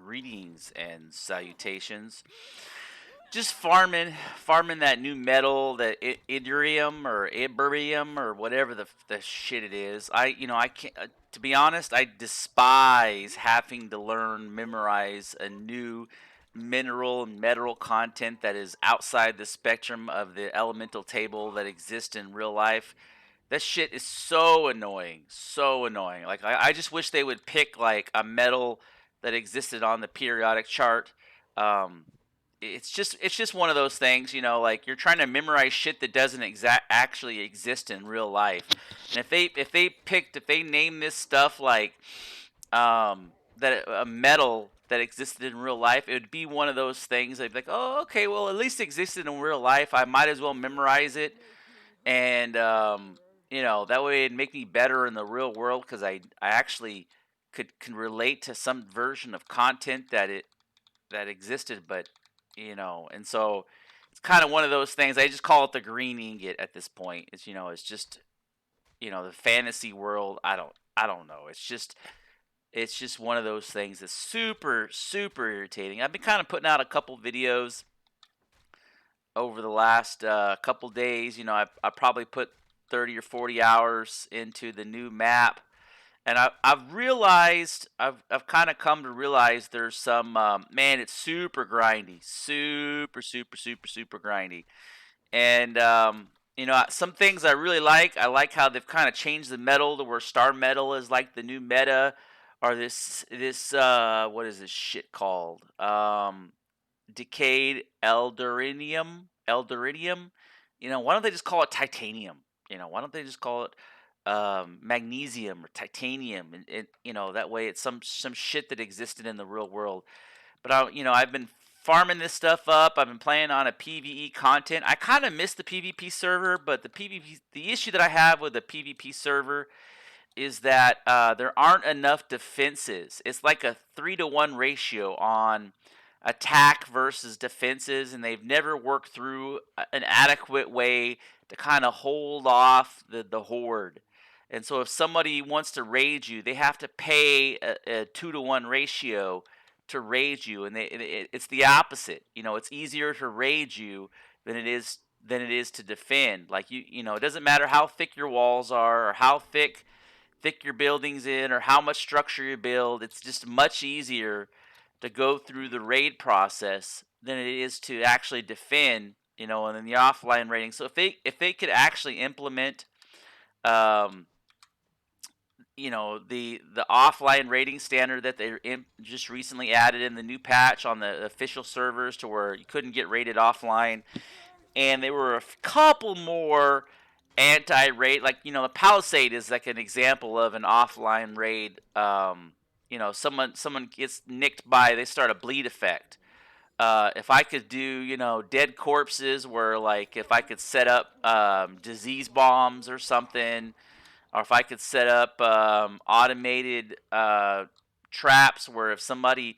Greetings and salutations. Just farming that new metal, that Idrium or Iberium or whatever the shit it is. I can't. To be honest, I despise having to learn, memorize a new mineral and metal content that is outside the spectrum of the elemental table that exists in real life. That shit is so annoying, so annoying. Like I just wish they would pick like a metal that existed on the periodic chart. Um, it's just one of those things, like you're trying to memorize shit that doesn't actually exist in real life. And if they name this stuff like that a metal that existed in real life, it would be one of those things. They'd be like, oh, okay, well at least it existed in real life. I might as well memorize it, and that way it'd make me better in the real world because I actually could can relate to some version of content that existed, but and so it's kind of one of those things. I just call it the green ingot at this point. It's just the fantasy world. I don't know. It's just one of those things that's super super irritating. I've been kind of putting out a couple videos over the last couple days. I probably put 30 or 40 hours into the new map, and I've kind of come to realize there's some man. It's super grindy, super super super super grindy, and some things I really like. I like how they've kind of changed the metal to where star metal is like the new meta, or this what is this shit called? Decayed Eldorinium. Why don't they just call it titanium? Why don't they just call it magnesium or titanium? And that way it's some shit that existed in the real world. But I've been farming this stuff up. I've been playing on a PVE content. I kind of miss the PvP server, but the issue that I have with the PvP server is that there aren't enough defenses. It's like a 3-to-1 ratio on attack versus defenses, and they've never worked through an adequate way to kind of hold off the horde. And so, if somebody wants to raid you, they have to pay a 2-to-1 ratio to raid you, and it's the opposite. It's easier to raid you than it is to defend. Like it doesn't matter how thick your walls are or how thick your buildings in or how much structure you build. It's just much easier to go through the raid process than it is to actually defend, and then the offline raiding. So if they could actually implement um the offline rating standard that they just recently added in the new patch on the official servers, to where you couldn't get raided offline, and there were a couple more anti-raid, like the Palisade is like an example of an offline raid. Someone gets nicked by, they start a bleed effect. If I could do dead corpses, where like if I could set up disease bombs or something, or if I could set up automated traps where if somebody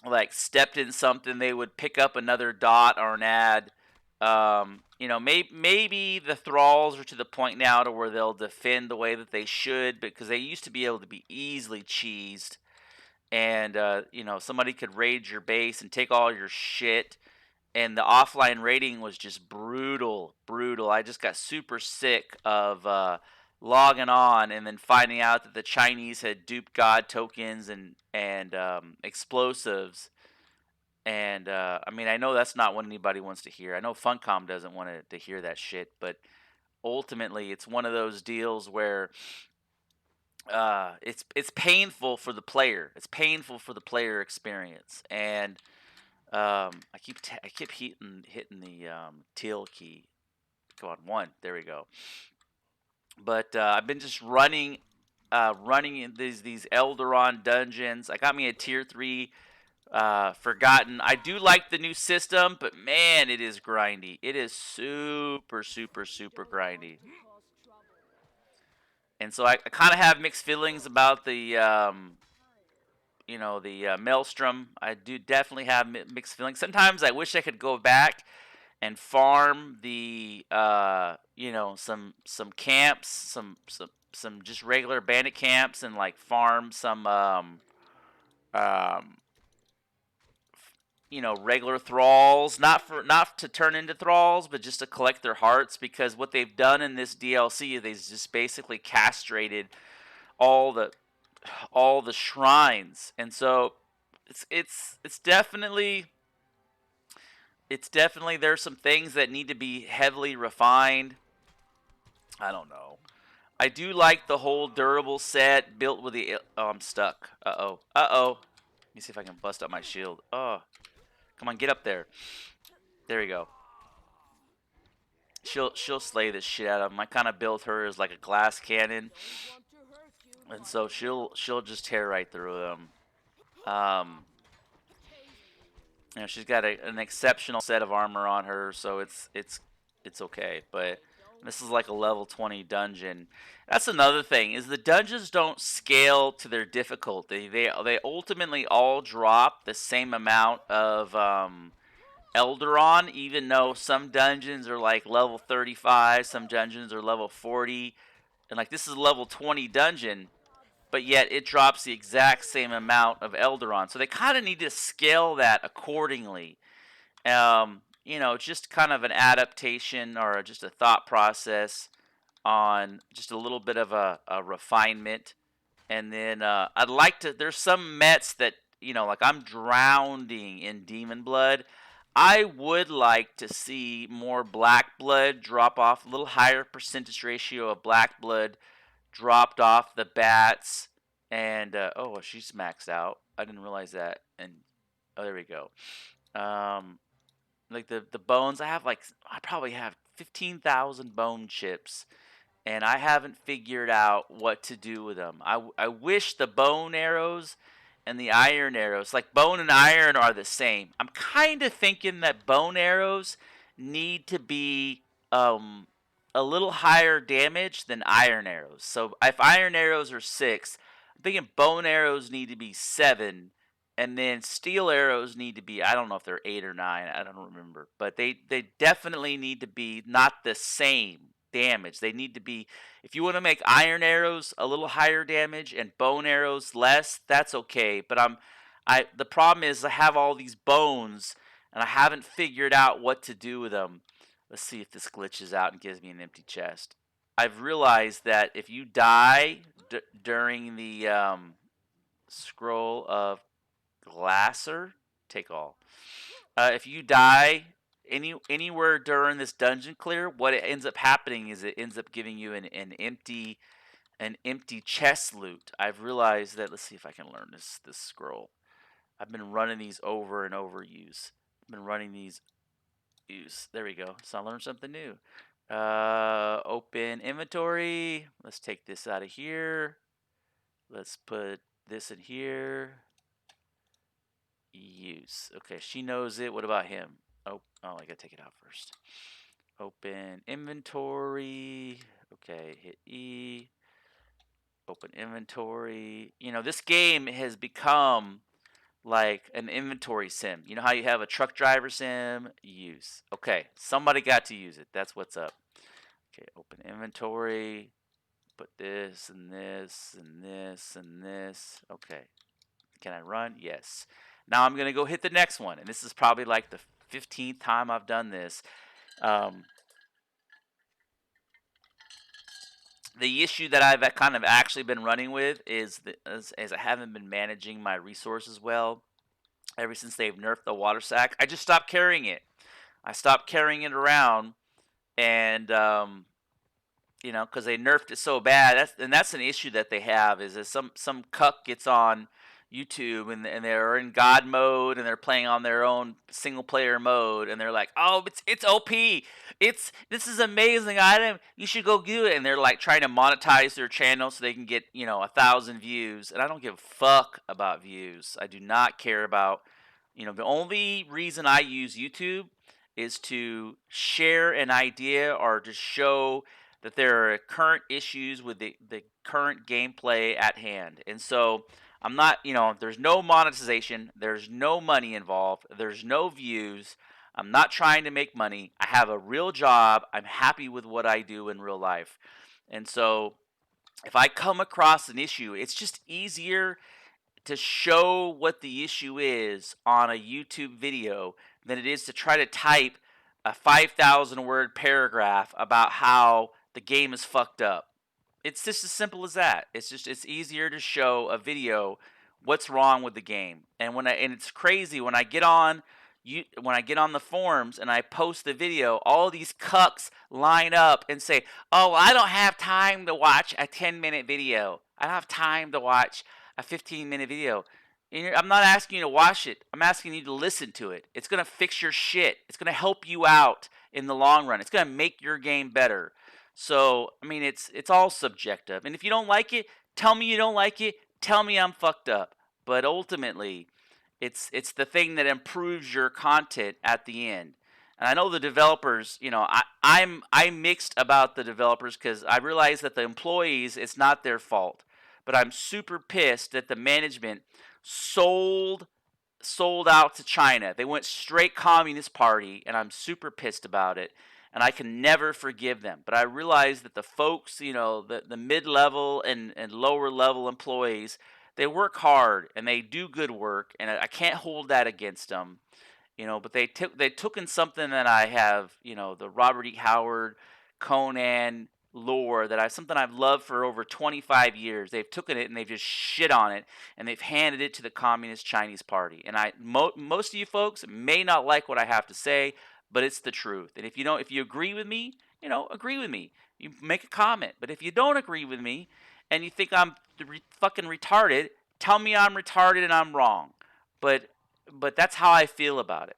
like stepped in something, they would pick up another dot or an ad. Maybe the thralls are to the point now to where they'll defend the way that they should, because they used to be able to be easily cheesed, and somebody could raid your base and take all your shit. And the offline raiding was just brutal, brutal. I just got super sick of logging on and then finding out that the Chinese had duped God tokens and explosives. And I mean, I know that's not what anybody wants to hear. I know Funcom doesn't want to hear that shit, but ultimately, it's one of those deals where it's painful for the player. It's painful for the player experience, and I keep hitting the teal key. Go on, one. There we go. But I've been just running in these Eldoron dungeons. I got me a tier 3 Forgotten. I do like the new system, but man, it is grindy. It is super super super grindy. And so I kind of have mixed feelings about the Maelstrom. I do definitely have mixed feelings. Sometimes I wish I could go back and farm the some camps, some just regular bandit camps, and like farm some regular thralls, not to turn into thralls, but just to collect their hearts, because what they've done in this DLC is they just basically castrated all the all the shrines. And so it's definitely there's some things that need to be heavily refined. I don't know. I do like the whole durable set built with the. Oh, I'm stuck. Uh oh. Uh oh. Let me see if I can bust up my shield. Oh, come on, get up there. There we go. She'll slay this shit out of him. I kind of built her as like a glass cannon, and so she'll just tear right through them. Um, she's got an exceptional set of armor on her, so it's okay. But this is like a level 20 dungeon. That's another thing, is the dungeons don't scale to their difficulty. They ultimately all drop the same amount of Elderon, even though some dungeons are like level 35, some dungeons are level 40, and like this is a level 20 dungeon, but yet it drops the exact same amount of Elderon. So they kind of need to scale that accordingly. Just kind of an adaptation or just a thought process on just a little bit of a refinement. And then I'd like to. There's some mets that like I'm drowning in demon blood. I would like to see more black blood drop off, a little higher percentage ratio of black blood dropped off the bats. And oh, she's maxed out. I didn't realize that. And oh, there we go. Like the bones, I probably have 15,000 bone chips, and I haven't figured out what to do with them. I wish the bone arrows and the iron arrows, like bone and iron, are the same. I'm kind of thinking that bone arrows need to be a little higher damage than iron arrows. So if iron arrows are 6, I'm thinking bone arrows need to be 7, and then steel arrows need to be, I don't know if they're 8 or 9, I don't remember, but they definitely need to be not the same damage. They need to be, if you want to make iron arrows a little higher damage and bone arrows less, that's okay. But the problem is I have all these bones and I haven't figured out what to do with them. Let's see if this glitches out and gives me an empty chest. I've realized that if you die during the scroll of Glasser, take all. If you die anywhere during this dungeon clear, what it ends up happening is it ends up giving you an empty chest loot. I've realized that. Let's see if I can learn this scroll. I've been running these over and over. I've been running these. Use. There we go. So I learned something new. Open inventory. Let's take this out of here. Let's put this in here. Use. Okay, she knows it. What about him? Oh, I gotta take it out first. Open inventory. Okay, hit E. Open inventory. This game has become like an inventory sim. You know how you have a truck driver sim? Use. Okay, somebody got to use it. That's what's up. Okay, open inventory. Put this and this and this and this. Okay. Can I run? Yes. Now I'm going to go hit the next one. And this is probably like the 15th time I've done this. The issue that I've kind of actually been running with is as I haven't been managing my resources well. Ever since they've nerfed the water sack, I just stopped carrying it. I stopped carrying it around, and because they nerfed it so bad. That's an issue that they have, is that some cuck gets on YouTube and they're in God mode and they're playing on their own single player mode and they're like, oh, it's OP, this is amazing item, you should go do it, and they're like trying to monetize their channel so they can get 1,000 views, and I don't give a fuck about views. I do not care about the only reason I use YouTube is to share an idea or to show that there are current issues with the current gameplay at hand. And so I'm not, there's no monetization, there's no money involved, there's no views. I'm not trying to make money. I have a real job. I'm happy with what I do in real life. And so if I come across an issue, it's just easier to show what the issue is on a YouTube video than it is to try to type a 5,000 word paragraph about how the game is fucked up. It's just as simple as that. It's easier to show a video what's wrong with the game. And it's crazy when I get on the forums and I post the video, all these cucks line up and say, "Oh, I don't have time to watch a 10-minute video. I don't have time to watch a 15-minute video." And I'm not asking you to watch it. I'm asking you to listen to it. It's going to fix your shit. It's going to help you out in the long run. It's going to make your game better. So, I mean, it's all subjective. And if you don't like it, tell me you don't like it. Tell me I'm fucked up. But ultimately, it's the thing that improves your content at the end. And I know the developers, I'm mixed about the developers because I realize that the employees, it's not their fault. But I'm super pissed that the management sold out to China. They went straight Communist Party, and I'm super pissed about it. And I can never forgive them. But I realize that the folks, the mid-level and lower level employees, they work hard and they do good work, and I can't hold that against them. But they took in something that I have, the Robert E. Howard, Conan lore something I've loved for over 25 years. They've taken it and they've just shit on it, and they've handed it to the Communist Chinese Party. And most of you folks may not like what I have to say, but it's the truth. And if you agree with me, agree with me. You make a comment. But if you don't agree with me and you think I'm fucking retarded, tell me I'm retarded and I'm wrong. But that's how I feel about it.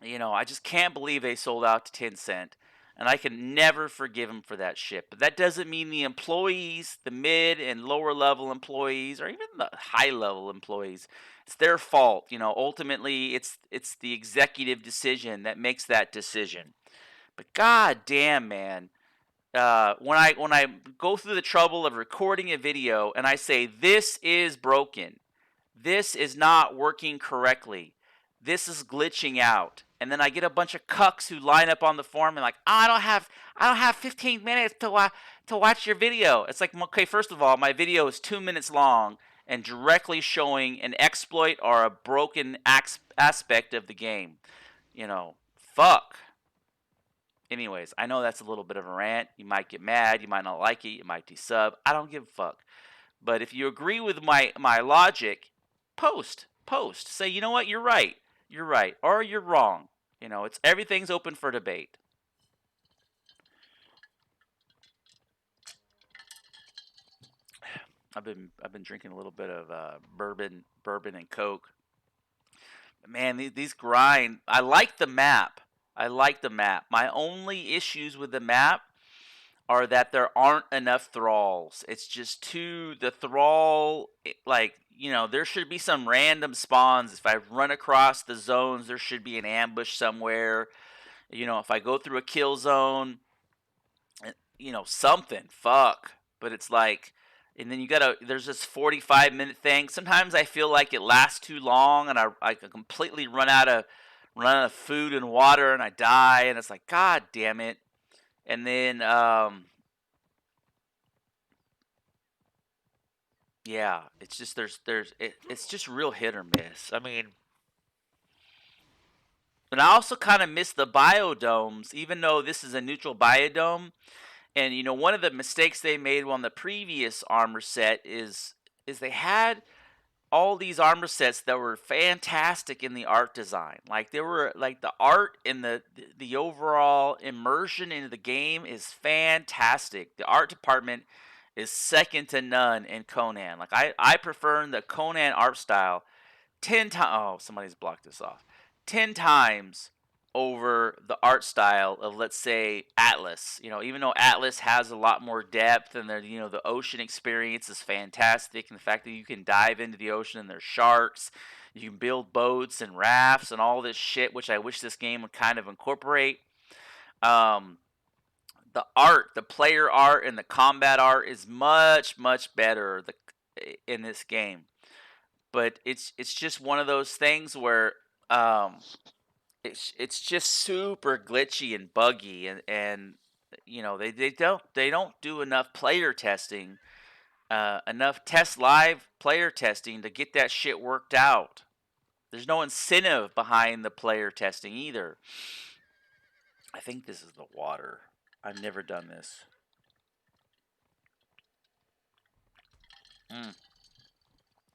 I just can't believe they sold out to Tencent, and I can never forgive them for that shit. But that doesn't mean the employees, the mid and lower level employees, or even the high level employees, it's their fault. Ultimately, it's the executive decision that makes that decision. But god damn, man, when I go through the trouble of recording a video and I say this is broken, this is not working correctly, this is glitching out, and then I get a bunch of cucks who line up on the forum and like, oh, I don't have 15 minutes to watch your video. It's like, okay, first of all, my video is 2 minutes long and directly showing an exploit or a broken aspect of the game. Fuck. Anyways, I know that's a little bit of a rant. You might get mad, you might not like it, you might desub. I don't give a fuck. But if you agree with my logic, post. Say, you know what, you're right, or you're wrong. It's everything's open for debate. I've been drinking a little bit of bourbon and Coke. Man, these grind. I like the map. My only issues with the map are that there aren't enough thralls. It's just the thrall, there should be some random spawns. If I run across the zones, there should be an ambush somewhere. If I go through a kill zone, something. Fuck. But it's like, and then there's this 45-minute thing. Sometimes I feel like it lasts too long, and I completely run out of food and water, and I die, and it's like, god damn it. And then, yeah, it's just it's just real hit or miss. I mean, and I also kind of miss the biodomes, even though this is a neutral biodome. And one of the mistakes they made on the previous armor set is they had all these armor sets that were fantastic in the art design. Like, they were like, the art and the overall immersion into the game is fantastic. The art department is second to none in Conan. Like, I prefer the Conan art style 10 times. Oh, somebody's blocked this off. 10 times over the art style of, let's say, Atlas. Even though Atlas has a lot more depth, and the ocean experience is fantastic, and the fact that you can dive into the ocean and there's sharks, you can build boats and rafts and all this shit, which I wish this game would kind of incorporate. The art, the player art and the combat art is much, much better in this game. But it's just one of those things where it's just super glitchy and buggy, and they don't do enough player testing enough test live player testing to get that shit worked out. There's no incentive behind the player testing either. I think this is the water. I've never done this.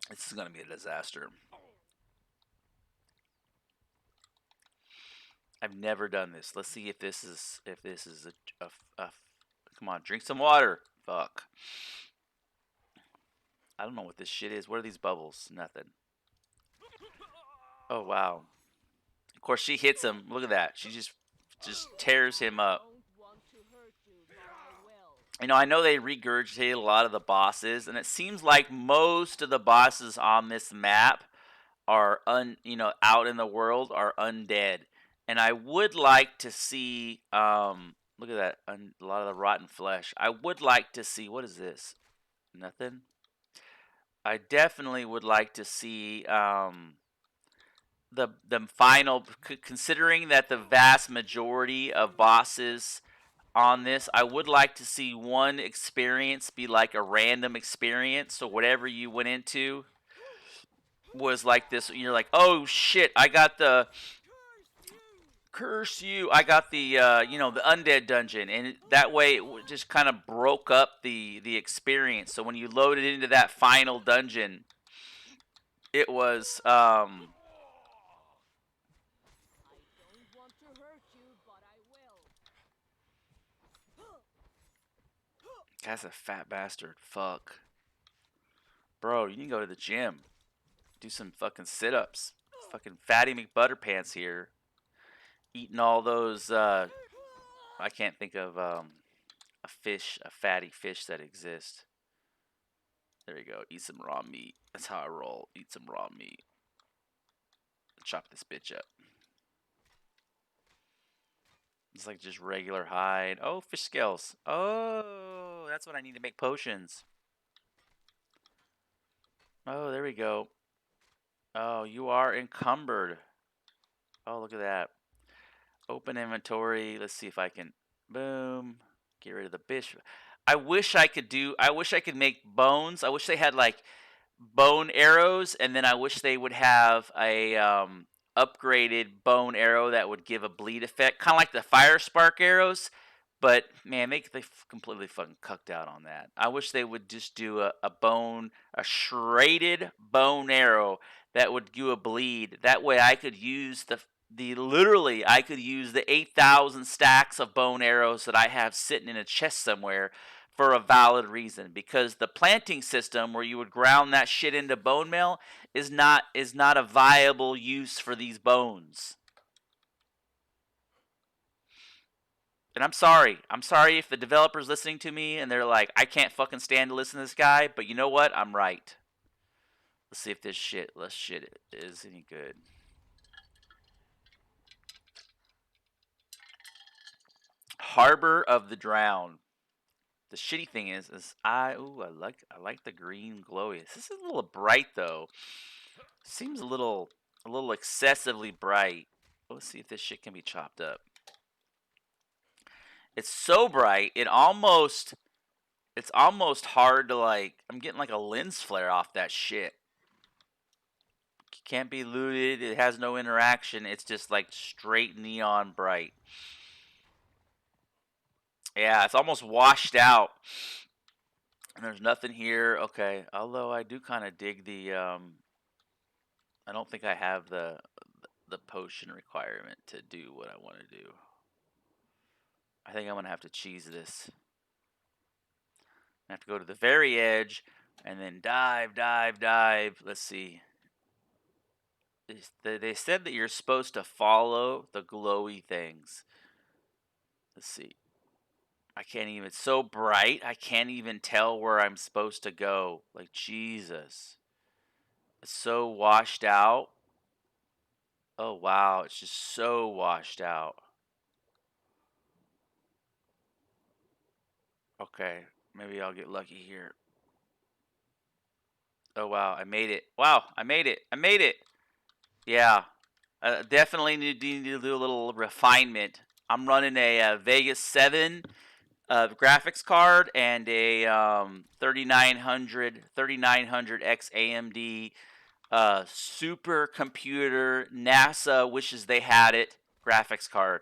This is gonna be a disaster. I've never done this. Let's see if this is a come on, drink some water. Fuck. I don't know what this shit is. What are these bubbles? Nothing. Oh wow. Of course she hits him. Look at that. She just tears him up. You know, I know they regurgitated a lot of the bosses, and it seems like most of the bosses on this map are out in the world are undead. And I would like to see look at that, a lot of the rotten flesh. I would like to see, what is this? Nothing. I definitely would like to see the final, considering that the vast majority of bosses on this, I would like to see one experience be like a random experience. So whatever you went into was like this. You're like, oh shit, I got the curse you. I got the the undead dungeon, and that way it just kind of broke up the experience. So when you loaded into that final dungeon, it was That's a fat bastard. Fuck. Bro, you need to go to the gym. Do some fucking sit-ups. Fucking Fatty McButterpants here. Eating all those, I can't think of, a fatty fish that exists. There you go. Eat some raw meat. That's how I roll. Eat some raw meat. Chop this bitch up. It's like just regular hide. Oh, fish scales. Oh, that's what I need to make potions. Oh, there we go. Oh, you are encumbered. Oh, look at that. Open inventory. Let's see if I can. Boom. Get rid of the bishop. I wish I could make bones. I wish they had like bone arrows, and then I wish they would have a upgraded bone arrow that would give a bleed effect, kind of like the fire spark arrows. But man, they completely fucking cucked out on that. I wish they would just do a shredded bone arrow that would do a bleed. That way, I could use literally I could use the 8,000 stacks of bone arrows that I have sitting in a chest somewhere for a valid reason, because the planting system where you would ground that shit into bone meal is not a viable use for these bones. And I'm sorry if the developer's listening to me and they're like, I can't fucking stand to listen to this guy, but you know what? I'm right. Let's see if this shit is any good. Harbor of the Drowned. The shitty thing is I like the green glowy. This is a little bright though. Seems a little excessively bright. Let's see if this shit can be chopped up. It's so bright, it's almost hard to like. I'm getting like a lens flare off that shit. Can't be looted. It has no interaction. It's just like straight neon bright. Yeah, it's almost washed out. And there's nothing here. Okay, although I do kind of dig the I don't think I have the potion requirement to do what I want to do. I think I'm going to have to cheese this. I have to go to the very edge and then dive. Let's see. They said that you're supposed to follow the glowy things. Let's see. I can't even. It's so bright, I can't even tell where I'm supposed to go. Like, Jesus. It's so washed out. Oh, wow. It's just so washed out. Okay. Maybe I'll get lucky here. Oh, wow. I made it. Wow. I made it. Yeah. Definitely need to do a little refinement. I'm running a Vegas 7 graphics card and a 3900X AMD supercomputer. NASA wishes they had it graphics card.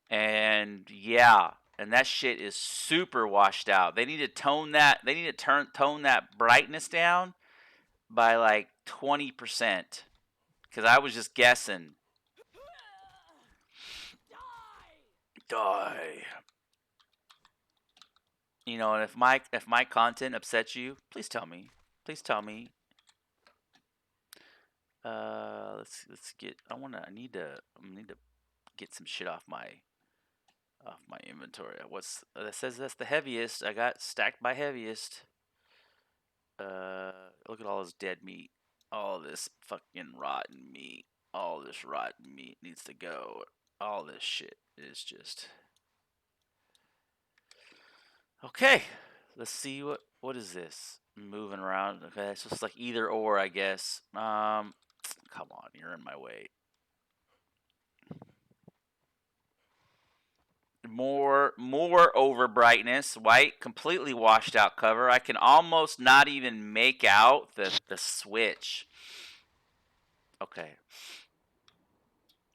And yeah, and that shit is super washed out. They need to tone that. They need to tone that brightness down by like 20%. Because I was just guessing. Die. You know, and if my content upsets you, please tell me. Please tell me. Let's get. I need to get some shit off my inventory. What's that says that's the heaviest. I got stacked by heaviest. Look at all this dead meat. All this fucking rotten meat. All this rotten meat needs to go. All this shit is just okay. Let's see what is this? Moving around. Okay, it's just like either or, I guess. Come on, you're in my way. More over brightness, white, completely washed out cover. I can almost not even make out the switch. Okay.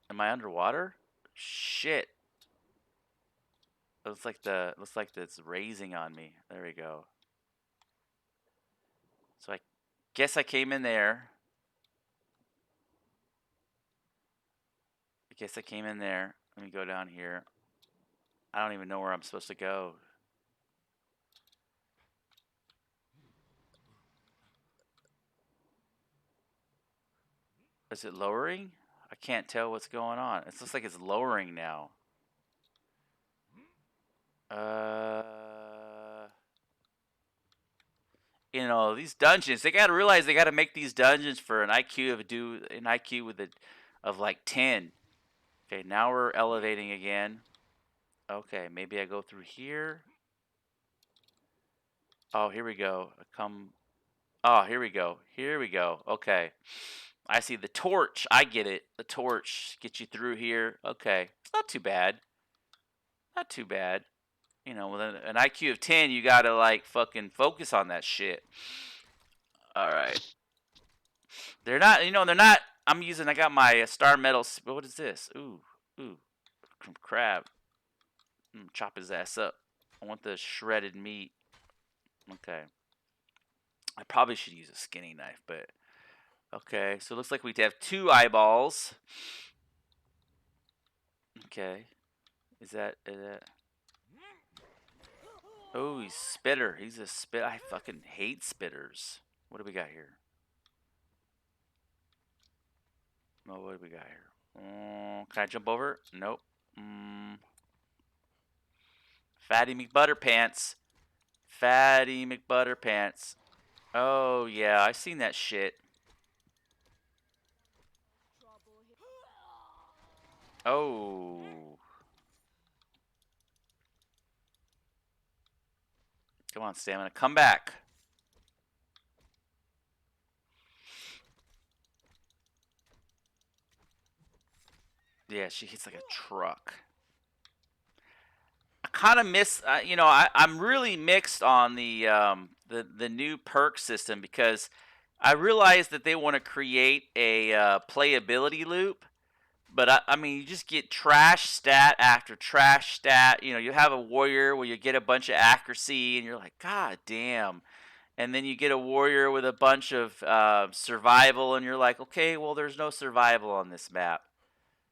Am I underwater? Shit. Looks like it's raising on me. There we go. So I guess I came in there. Let me go down here. I don't even know where I'm supposed to go. Is it lowering? I can't tell what's going on. It looks like it's lowering now. You know, these dungeons, they gotta realize they gotta make these dungeons for an IQ of like 10. Okay, now we're elevating again. Okay, maybe I go through here. Oh, here we go. Oh, here we go. Okay. I see the torch. I get it. The torch gets you through here. Okay. It's not too bad. You know, with an IQ of 10, you gotta like fucking focus on that shit. Alright. They're not, I got my star metal. What is this? Ooh. Crab. Chop his ass up. I want the shredded meat. Okay. I probably should use a skinny knife, but okay. So it looks like we have 2 eyeballs. Okay. Is that? Oh, he's spitter. He's a spit. I fucking hate spitters. What do we got here? Oh, what do we got here? Can I jump over? Nope. Fatty McButterpants. Fatty McButterpants. Oh, yeah. I've seen that shit. Oh. Come on, stamina. Come back. Yeah, she hits like a truck. I kind of miss, I'm really mixed on the new perk system because I realize that they want to create a playability loop, but I mean, you just get trash stat after trash stat. You know, you have a warrior where you get a bunch of accuracy, and you're like, God damn. And then you get a warrior with a bunch of survival, and you're like, okay, well, there's no survival on this map.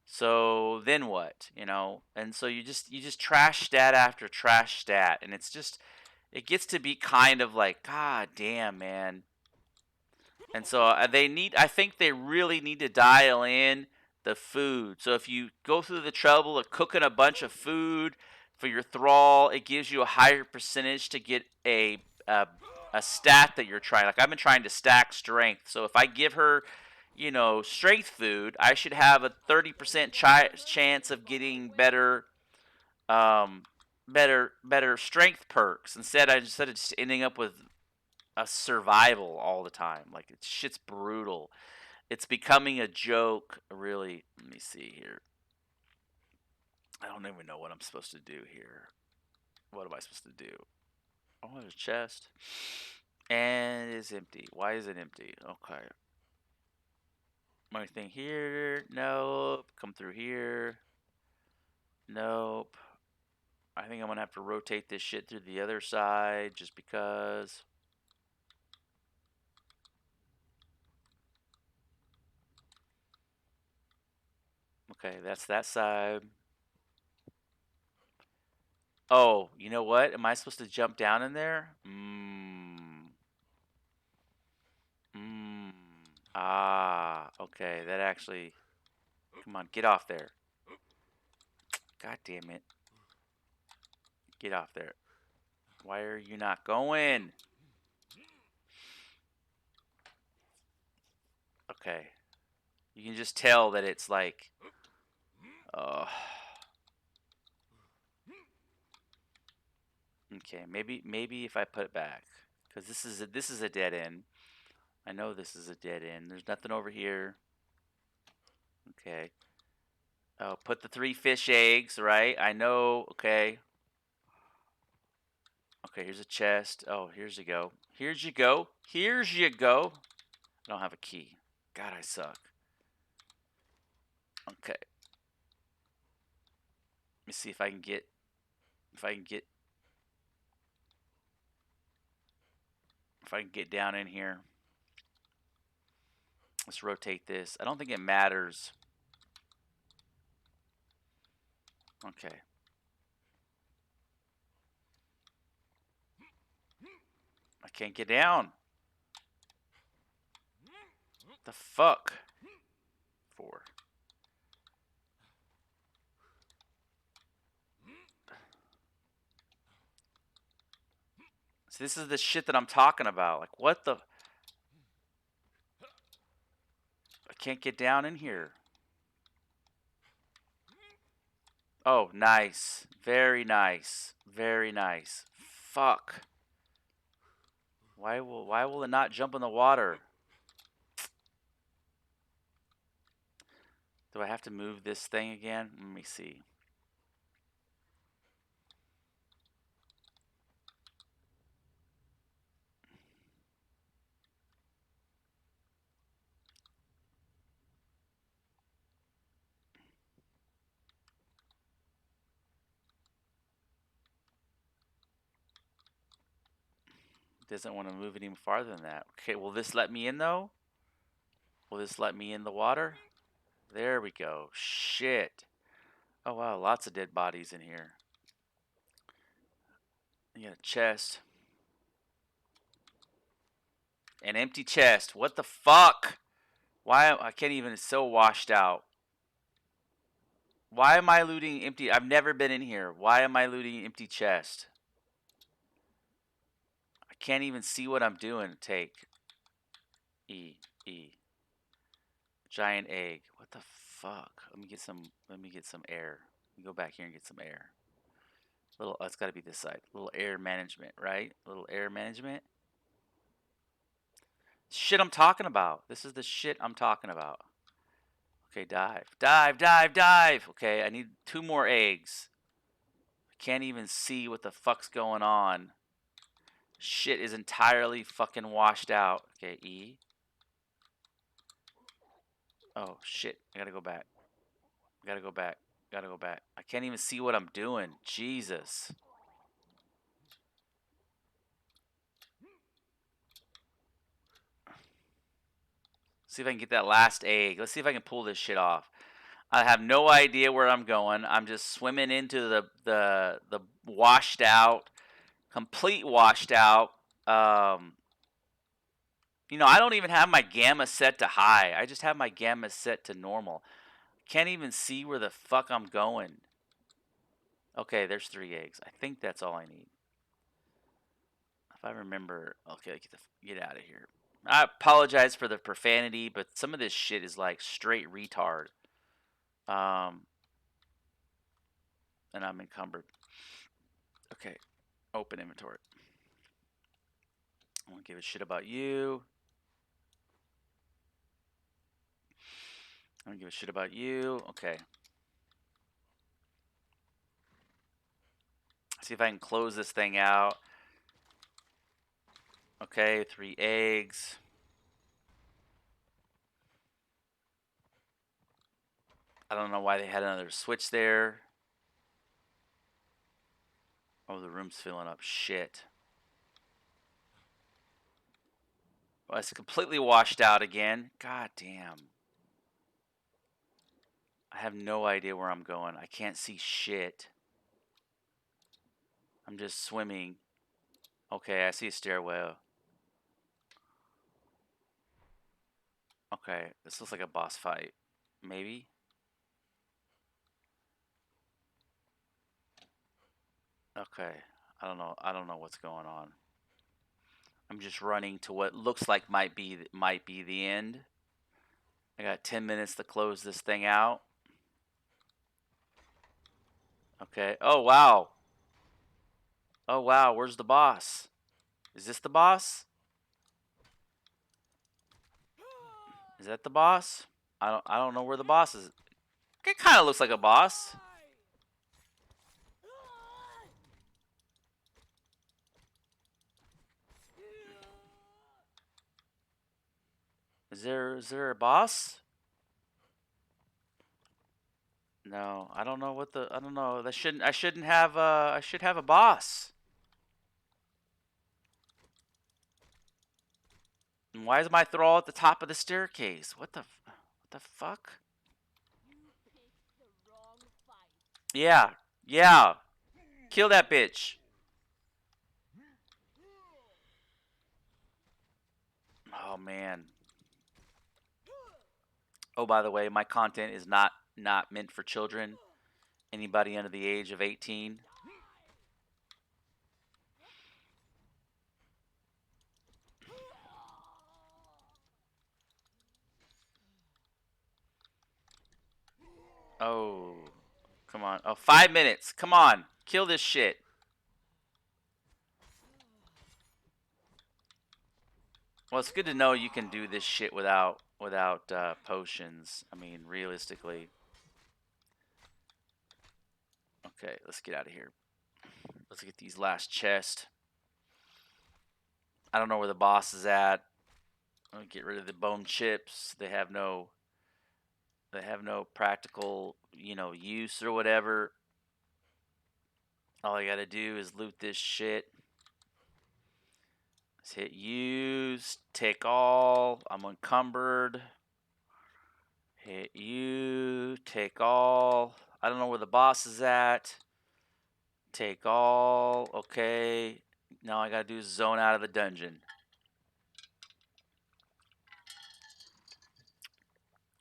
So then what? You know, and so you just trash stat after trash stat, and it gets to be kind of like, God damn, man. And so I think they really need to dial in the food. So if you go through the trouble of cooking a bunch of food for your thrall, it gives you a higher percentage to get a stat that you're trying. Like I've been trying to stack strength. So if I give her, strength food, I should have a 30% chance of getting better strength perks. Instead of just ending up with a survival all the time. Like shit's brutal. It's becoming a joke, really. Let me see here. I don't even know what I'm supposed to do here. What am I supposed to do? Oh, there's a chest. And it's empty. Why is it empty? Okay. Anything here? Nope. Come through here. Nope. I think I'm gonna have to rotate this shit through the other side just because. Okay, that's that side. Oh, you know what? Am I supposed to jump down in there? Ah, okay. That actually. Come on, get off there. God damn it. Get off there. Why are you not going? Okay. You can just tell that it's like. Okay, maybe if I put it back, because this is a dead end. I know this is a dead end. There's nothing over here. Okay. Oh, put the 3 fish eggs, right? I know. Okay. Okay, here's a chest. Oh, here's you go. Here's you go. Here's you go. I don't have a key. God, I suck. Okay. Let me see if I can get. If I can get. If I can get down in here. Let's rotate this. I don't think it matters. Okay. I can't get down. What the fuck? 4. So this is the shit that I'm talking about. Like, what the? I can't get down in here. Oh, nice. Very nice. Very nice. Fuck. Why will it not jump in the water? Do I have to move this thing again? Let me see. Doesn't want to move it even farther than that. Okay, will this let me in though? Will this let me in the water? There we go. Shit. Oh wow, lots of dead bodies in here. You got a chest. An empty chest. What the fuck? Why I can't even, it's so washed out. Why am I looting empty? I've never been in here. Why am I looting empty chest? I can't even see what I'm doing. Take. E. Giant egg. What the fuck? Let me get some air. Let me go back here and get some air. It's gotta be this side. Little air management, right? Little air management. Shit I'm talking about. This is the shit I'm talking about. Okay, dive. Okay, I need 2 more eggs. I can't even see what the fuck's going on. Shit is entirely fucking washed out. Okay, E. Oh, shit. I gotta go back. Gotta go back. I can't even see what I'm doing. Jesus. See if I can get that last egg. Let's see if I can pull this shit off. I have no idea where I'm going. I'm just swimming into the washed out, complete washed out. I don't even have my gamma set to high. I just have my gamma set to normal. Can't even see where the fuck I'm going. Okay, there's 3 eggs. I think that's all I need. If I remember, okay, get out of here. I apologize for the profanity, but some of this shit is like straight retard. And I'm encumbered. Okay, open inventory. I don't give a shit about you. I don't give a shit about you. Okay. See if I can close this thing out. Okay, 3 eggs. I don't know why they had another switch there. Oh, the room's filling up. Shit. Well, it's completely washed out again. God damn. I have no idea where I'm going. I can't see shit. I'm just swimming. Okay, I see a stairwell. Okay, this looks like a boss fight. Maybe? Okay. I don't know. I don't know what's going on. I'm just running to what looks like might be the end. I got 10 minutes to close this thing out. Okay. Oh, wow. Oh, wow. Where's the boss? Is this the boss? Is that the boss? I don't know where the boss is. It kind of looks like a boss. Is there a boss? No, I don't know what the I don't know. I shouldn't have I should have a boss. And why is my thrall at the top of the staircase? What the fuck? Yeah. Yeah. Kill that bitch. Oh man. Oh, by the way, my content is not meant for children. Anybody under the age of 18. Oh. Come on. Oh, 5 minutes. Come on. Kill this shit. Well, it's good to know you can do this shit without potions. I mean, realistically. Okay, let's get out of here. Let's get these last chests. I don't know where the boss is at. I'm gonna get rid of the bone chips. They have no practical, use or whatever. All I gotta do is loot this shit. Let's hit use, take all. I'm encumbered. Hit you, take all. I don't know where the boss is at. Take all. Okay. Now I gotta do zone out of the dungeon.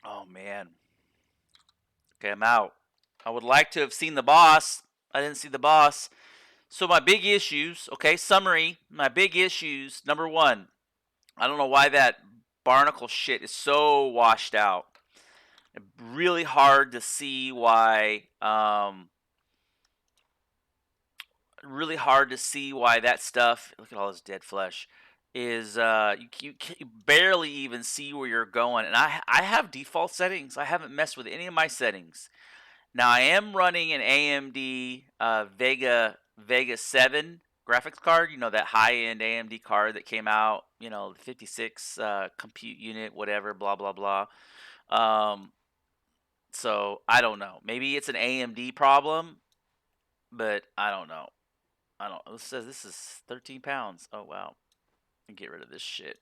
Oh man. Okay, I'm out. I would like to have seen the boss. I didn't see the boss. So my big issues, okay, summary, my big issues, number 1, I don't know why that barnacle shit is so washed out. Really hard to see why that stuff, look at all this dead flesh, is you barely even see where you're going. And I have default settings. I haven't messed with any of my settings. Now I am running an AMD Vega 7 graphics card. You know, that high-end AMD card that came out. You know, the 56 compute unit, whatever, blah blah blah. So I don't know. Maybe it's an AMD problem, but I don't know. It says this is 13 pounds. Oh wow. Get rid of this shit.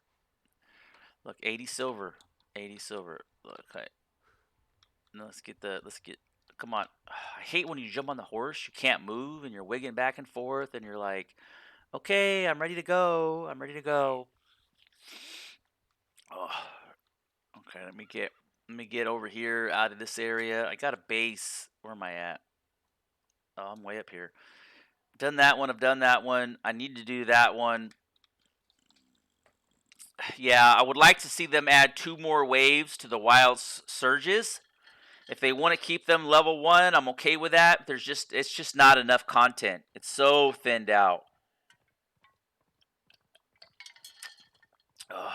Look, 80 silver. 80 silver. Look, okay. No, let's get come on. I hate when you jump on the horse, you can't move and you're wigging back and forth and you're like, "Okay, I'm ready to go. I'm ready to go." Oh, okay, let me get over here out of this area. I got a base. Where am I at? Oh, I'm way up here. Done that one. I've done that one. I need to do that one. Yeah, I would like to see them add 2 more waves to the wild surges. If they want to keep them level 1, I'm okay with that. It's just not enough content. It's so thinned out. Ugh.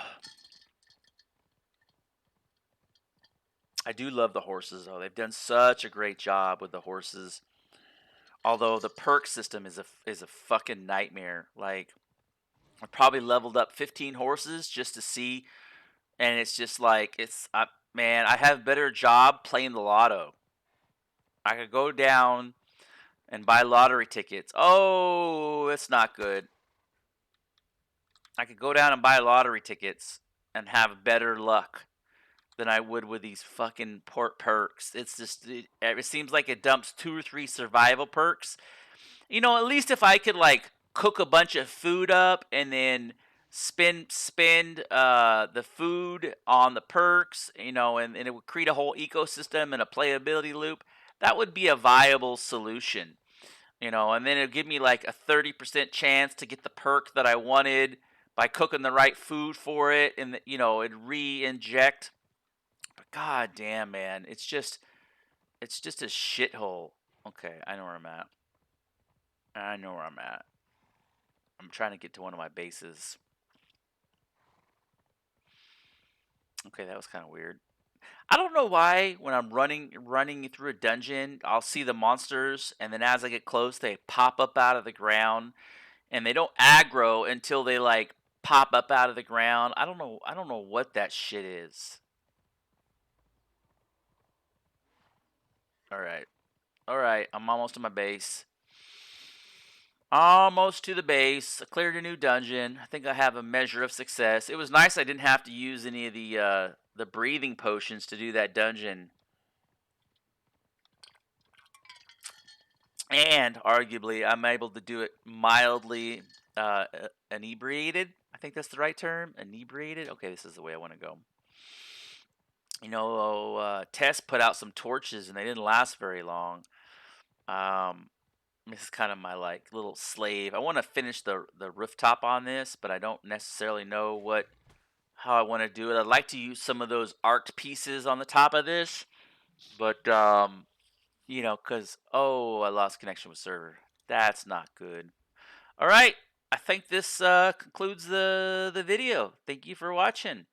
I do love the horses though. They've done such a great job with the horses. Although the perk system is a fucking nightmare. Like I probably leveled up 15 horses just to see, and it's just like man, I have a better job playing the lotto. I could go down and buy lottery tickets. Oh, that's not good. I could go down and buy lottery tickets and have better luck than I would with these fucking perks. It's just it seems like it dumps 2 or 3 survival perks. At least if I could like cook a bunch of food up and then spend the food on the perks, and it would create a whole ecosystem and a playability loop. That would be a viable solution. And then it'd give me like a 30% chance to get the perk that I wanted by cooking the right food for it, and it'd re-inject. But god damn, man, it's just a shithole. Okay, I know where I'm at. I know where I'm at. I'm trying to get to one of my bases. Okay, that was kind of weird. I don't know why when I'm running through a dungeon, I'll see the monsters, and then as I get close, they pop up out of the ground, and they don't aggro until they like pop up out of the ground. I don't know. I don't know what that shit is. All right. All right. I'm almost to my base. Almost to the base. I cleared a new dungeon. I think I have a measure of success. It was nice I didn't have to use any of the breathing potions to do that dungeon. And arguably I'm able to do it mildly inebriated. I think that's the right term. Inebriated. Okay, this is the way I want to go. Tess put out some torches and they didn't last very long. This is kind of my like little slave. I want to finish the rooftop on this, but I don't necessarily know how I want to do it. I'd like to use some of those art pieces on the top of this, but because I lost connection with server. That's not good. All right, I think this concludes the video. Thank you for watching.